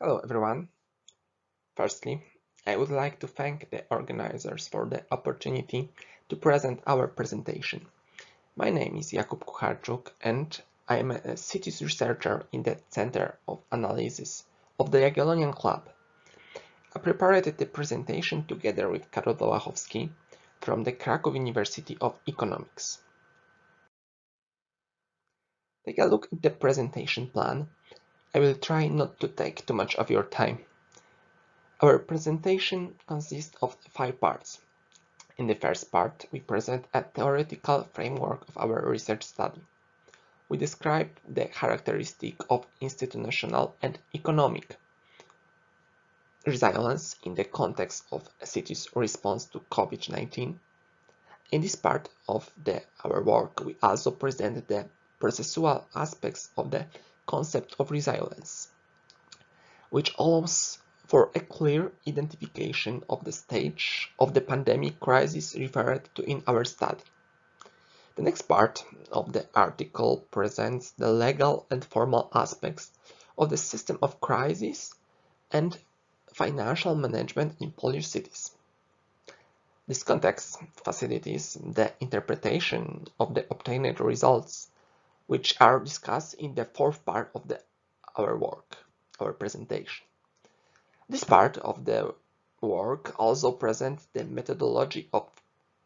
Hello everyone. Firstly, I would like to thank the organizers for the opportunity to present our presentation. My name is Jakub Kucharczuk and I am a cities researcher in the Center of Analysis of the Jagiellonian Club. I prepared the presentation together with Karol Wałachowski from the Cracow University of Economics. Take a look at the presentation plan. I will try not to take too much of your time. Our presentation consists of 5 parts. In the first part, we present a theoretical framework of our research study. We describe the characteristics of institutional and economic resilience in the context of a city's response to COVID-19. In this part of our work, we also present the processual aspects of the concept of resilience, which allows for a clear identification of the stage of the pandemic crisis referred to in our study. The next part of the article presents the legal and formal aspects of the system of crisis and financial management in Polish cities. This context facilitates the interpretation of the obtained results, which are discussed in the fourth part of our presentation. This part of the work also presents the methodology of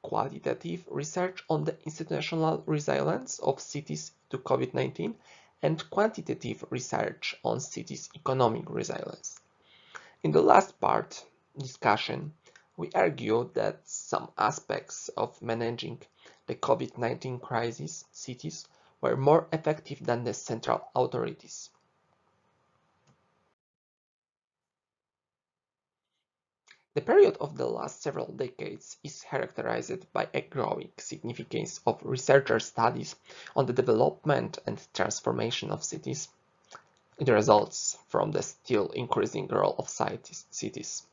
qualitative research on the institutional resilience of cities to COVID-19 and quantitative research on cities' economic resilience. In the last part discussion, we argue that some aspects of managing the COVID-19 crisis cities were more effective than the central authorities. The period of the last several decades is characterized by a growing significance of researcher studies on the development and transformation of cities. It results from the still increasing role of cities.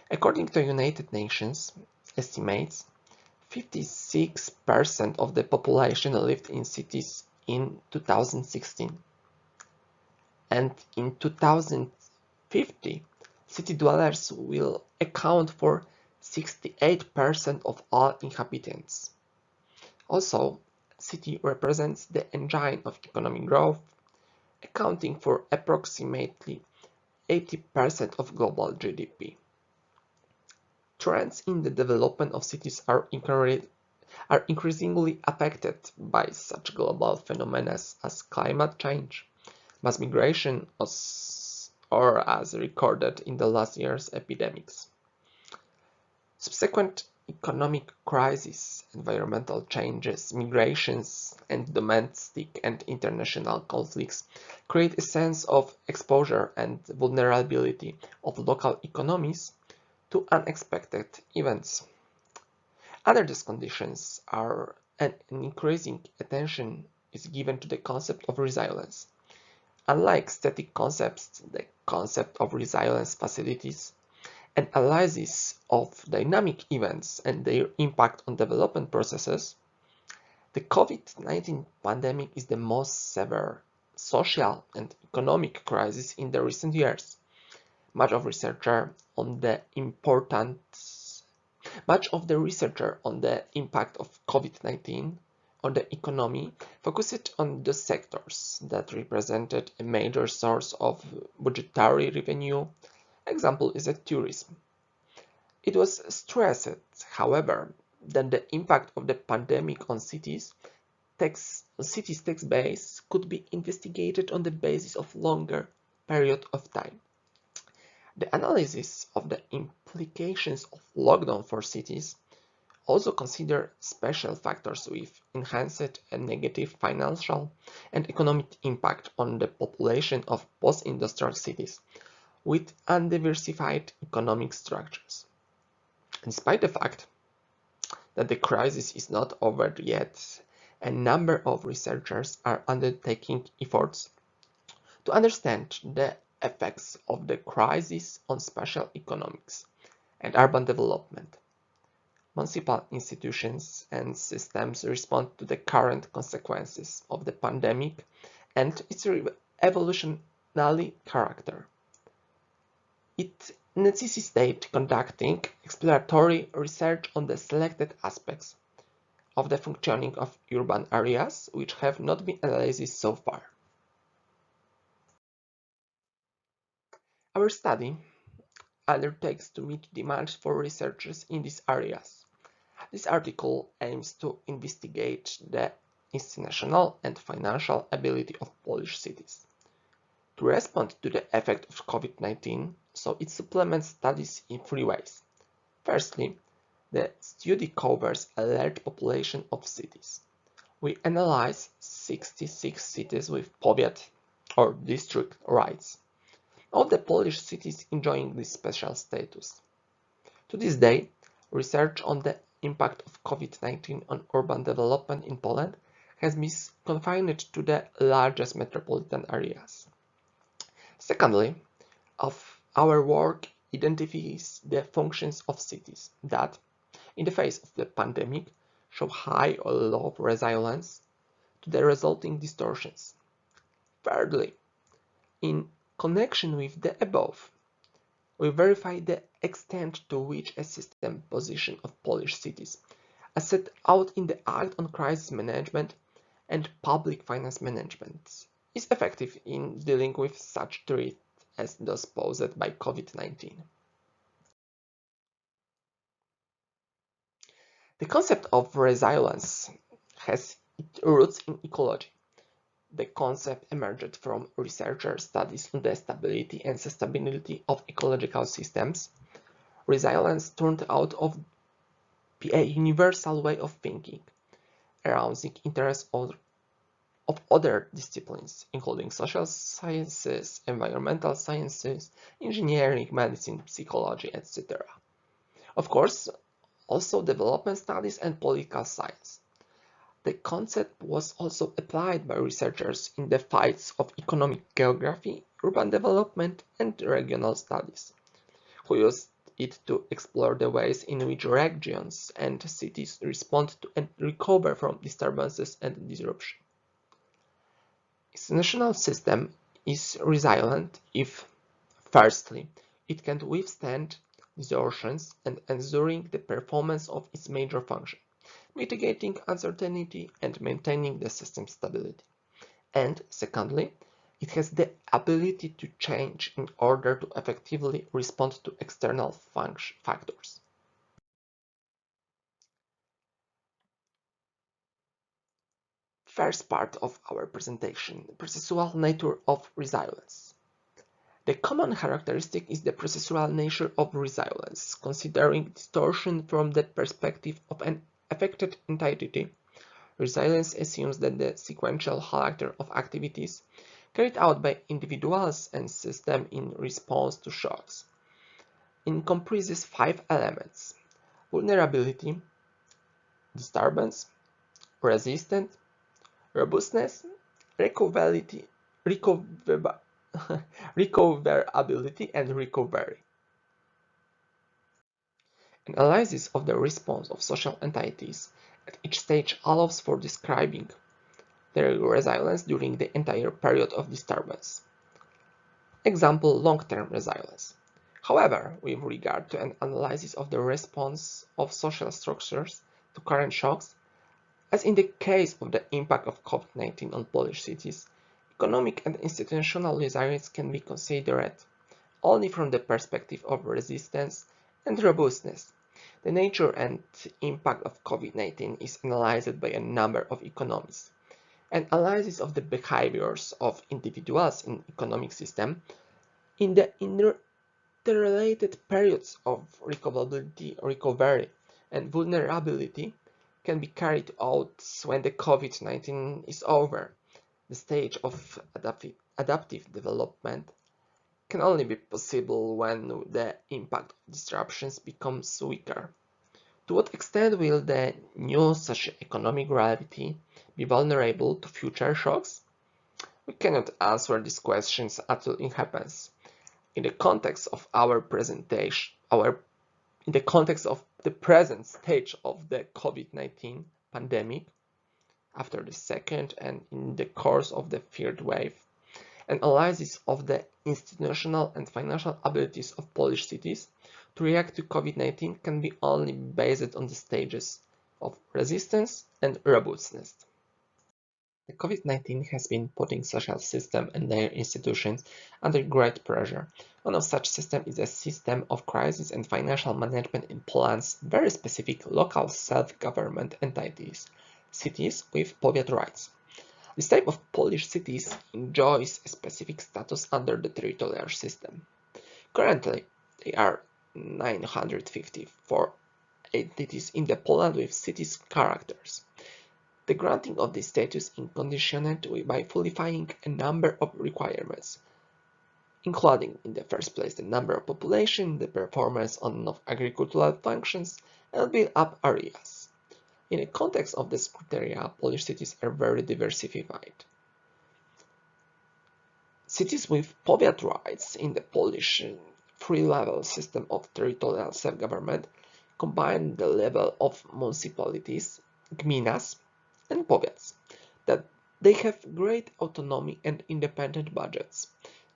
According to United Nations estimates, 56% of the population lived in cities in 2016, and in 2050, city dwellers will account for 68% of all inhabitants. Also, city represents the engine of economic growth, accounting for approximately 80% of global GDP. Trends in the development of cities are increasingly affected by such global phenomena as climate change, mass migration, or as recorded in the last year's epidemics. Subsequent economic crises, environmental changes, migrations, and domestic and international conflicts create a sense of exposure and vulnerability of local economies to unexpected events. Under these conditions, an increasing attention is given to the concept of resilience. Unlike static concepts, the concept of resilience facilitates an analysis of dynamic events and their impact on development processes. The COVID-19 pandemic is the most severe social and economic crisis in the recent years. Much of the researcher on the impact of COVID-19 on the economy focused on the sectors that represented a major source of budgetary revenue. Example is tourism. It was stressed, however, that the impact of the pandemic on cities' tax base could be investigated on the basis of longer period of time. The analysis of the implications of lockdown for cities also consider special factors with enhanced and negative financial and economic impact on the population of post-industrial cities with undiversified economic structures. Despite the fact that the crisis is not over yet, a number of researchers are undertaking efforts to understand the effects of the crisis on spatial economics and urban development. Municipal institutions and systems respond to the current consequences of the pandemic and its evolutionary character. it necessitates conducting exploratory research on the selected aspects of the functioning of urban areas which have not been analyzed so far. Our study undertakes to meet demands for researchers in these areas. This article aims to investigate the institutional and financial ability of Polish cities to respond to the effect of COVID-19, so it supplements studies in three ways. Firstly, the study covers a large population of cities. We analyze 66 cities with powiat or district rights, of the Polish cities enjoying this special status. To this day, research on the impact of COVID-19 on urban development in Poland has been confined to the largest metropolitan areas. Secondly, our work identifies the functions of cities that, in the face of the pandemic, show high or low resilience to the resulting distortions. Thirdly, in connection with the above, we verify the extent to which a system position of Polish cities, as set out in the Act on Crisis Management and Public Finance Management, is effective in dealing with such threats as those posed by COVID-19. The concept of resilience has its roots in ecology. The concept emerged from researcher studies on the stability and sustainability of ecological systems. Resilience turned out to be a universal way of thinking, arousing interest of other disciplines, including social sciences, environmental sciences, engineering, medicine, psychology, etc. Of course, also development studies and political science. The concept was also applied by researchers in the fields of economic geography, urban development, and regional studies, who used it to explore the ways in which regions and cities respond to and recover from disturbances and disruption. Its national system is resilient if, firstly, it can withstand distortions and ensuring the performance of its major function, mitigating uncertainty and maintaining the system's stability. And secondly, it has the ability to change in order to effectively respond to external factors. First part of our presentation, the processual nature of resilience. The common characteristic is the processual nature of resilience, considering distortion from the perspective of an affected entity. Resilience assumes that the sequential character of activities carried out by individuals and systems in response to shocks. It comprises 5 elements: vulnerability, disturbance, resistance, robustness, recoverability, and recovery. Analysis of the response of social entities at each stage allows for describing their resilience during the entire period of disturbance. Example, long-term resilience. However, with regard to an analysis of the response of social structures to current shocks, as in the case of the impact of COVID-19 on Polish cities, economic and institutional resilience can be considered only from the perspective of resistance and robustness. The nature and impact of COVID-19 is analyzed by a number of economists. An analysis of the behaviors of individuals in economic system in the interrelated periods of recovery, and vulnerability can be carried out when the COVID-19 is over. The stage of adaptive development can only be possible when the impact of disruptions becomes weaker. To what extent will the new socio-economic reality be vulnerable to future shocks? We cannot answer these questions until it happens. In the context of our presentation, in the context of the present stage of the COVID-19 pandemic, after the second and in the course of the third wave, Analysis of the institutional and financial abilities of Polish cities to react to COVID-19 can be only based on the stages of resistance and robustness. The COVID-19 has been putting social systems and their institutions under great pressure. One of such systems is a system of crisis and financial management in Poland's very specific local self-government entities, cities with powiat rights. This type of Polish cities enjoys a specific status under the territorial system. Currently, there are 954 entities in the Poland with cities characters. The granting of this status is conditioned by fulfilling a number of requirements, including in the first place the number of population, the performance of agricultural functions, and built-up areas. In the context of this criteria, Polish cities are very diversified. Cities with powiat rights in the Polish three-level system of territorial self-government combine the level of municipalities, gminas, and powiats, that they have great autonomy and independent budgets.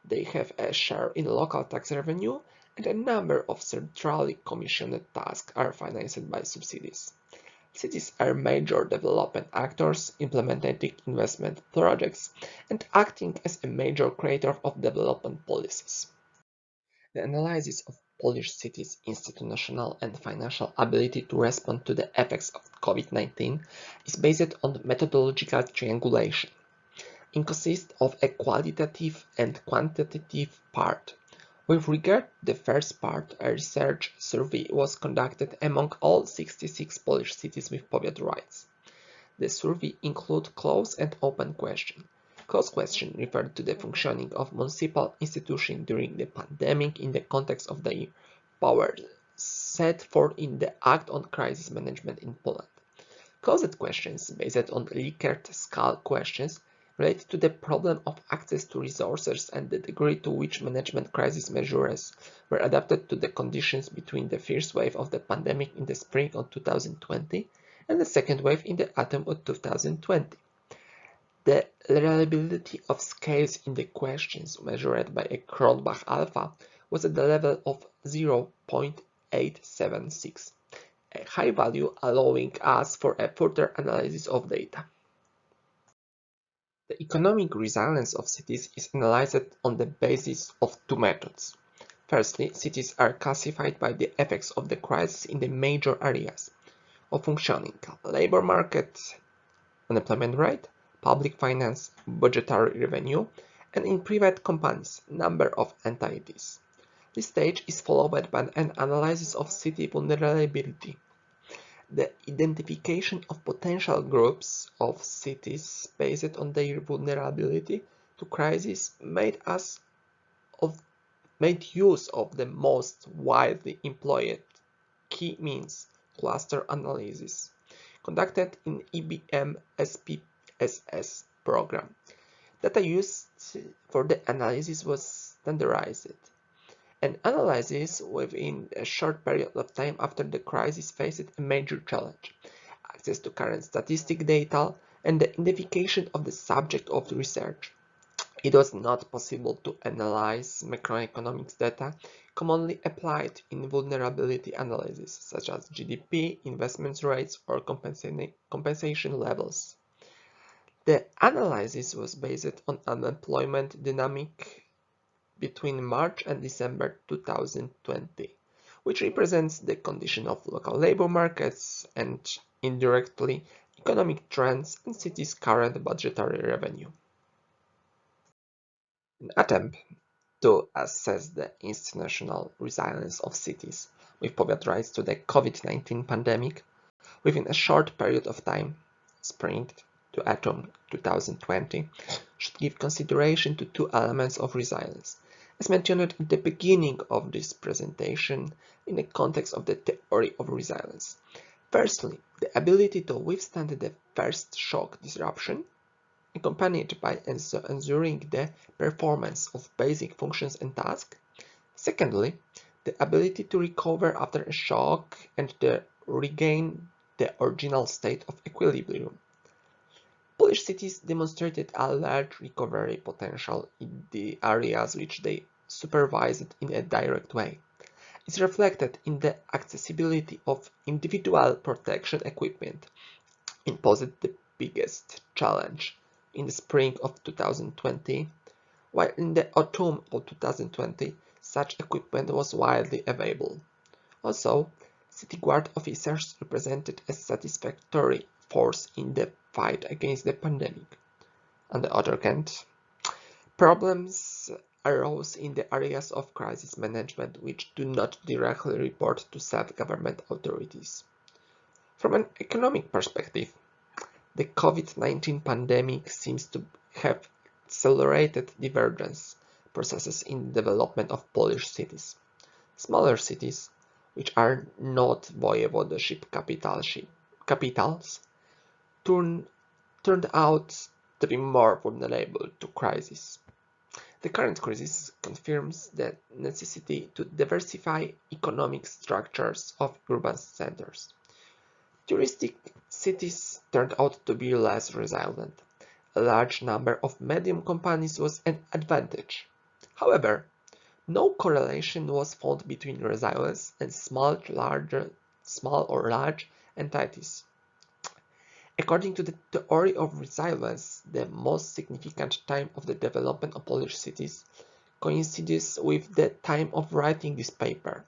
They have a share in local tax revenue, and a number of centrally commissioned tasks are financed by subsidies. Cities are major development actors, implementing investment projects, and acting as a major creator of development policies. The analysis of Polish cities' institutional and financial ability to respond to the effects of COVID-19 is based on methodological triangulation. It consists of a qualitative and quantitative part. With regard to the first part, a research survey was conducted among all 66 Polish cities with powiat rights. The survey included closed and open questions. Closed questions referred to the functioning of municipal institutions during the pandemic in the context of their powers set forth in the Act on Crisis Management in Poland. Closed questions, based on Likert scale questions, relate to the problem of access to resources and the degree to which management crisis measures were adapted to the conditions between the first wave of the pandemic in the spring of 2020 and the second wave in the autumn of 2020. The reliability of scales in the questions measured by a Cronbach alpha was at the level of 0.876, a high value allowing us for a further analysis of data. The economic resilience of cities is analyzed on the basis of two methods. Firstly, cities are classified by the effects of the crisis in the major areas of functioning: labor market, unemployment rate, public finance, budgetary revenue, and in private companies, number of entities. This stage is followed by an analysis of city vulnerability. The identification of potential groups of cities based on their vulnerability to crisis made use of the most widely employed key means, cluster analysis, conducted in IBM SPSS program. Data used for the analysis was standardized. An analysis within a short period of time after the crisis faced a major challenge: access to current statistic data and the identification of the subject of the research. It was not possible to analyze macroeconomics data commonly applied in vulnerability analysis, such as GDP, investment rates, or compensation levels. The analysis was based on unemployment dynamic between March and December 2020, which represents the condition of local labor markets and, indirectly, economic trends and cities' current budgetary revenue. An attempt to assess the institutional resilience of cities with powiat rights to the COVID-19 pandemic within a short period of time, spring to autumn 2020, should give consideration to two elements of resilience, as mentioned at the beginning of this presentation in the context of the theory of resilience. Firstly, the ability to withstand the first shock disruption, accompanied by ensuring the performance of basic functions and tasks. Secondly, the ability to recover after a shock and to regain the original state of equilibrium. Polish cities demonstrated a large recovery potential in the areas which they supervised in a direct way. It's reflected in the accessibility of individual protection equipment. It posed the biggest challenge in the spring of 2020, while in the autumn of 2020 such equipment was widely available. Also, city guard officers represented a satisfactory force in the fight against the pandemic. On the other hand, problems arose in the areas of crisis management which do not directly report to self-government authorities. From an economic perspective, the COVID-19 pandemic seems to have accelerated divergence processes in the development of Polish cities. Smaller cities, which are not voivodeship capitals, turned out to be more vulnerable to crisis. The current crisis confirms the necessity to diversify economic structures of urban centers. Touristic cities turned out to be less resilient. A large number of medium companies was an advantage. However, no correlation was found between resilience and small or large entities. According to the theory of resilience, the most significant time of the development of Polish cities coincides with the time of writing this paper.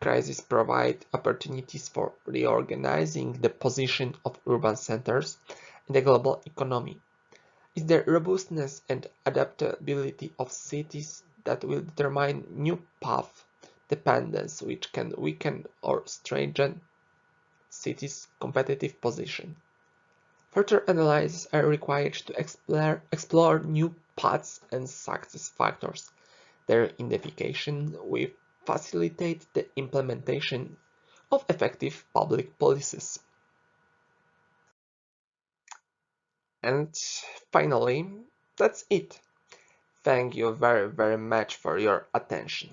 Crises provide opportunities for reorganizing the position of urban centers in the global economy. It's the robustness and adaptability of cities that will determine new path dependence which can weaken or strengthen cities' competitive position. Further analyses are required to explore new paths and success factors. Their identification will facilitate the implementation of effective public policies. And finally, that's it. Thank you very much for your attention.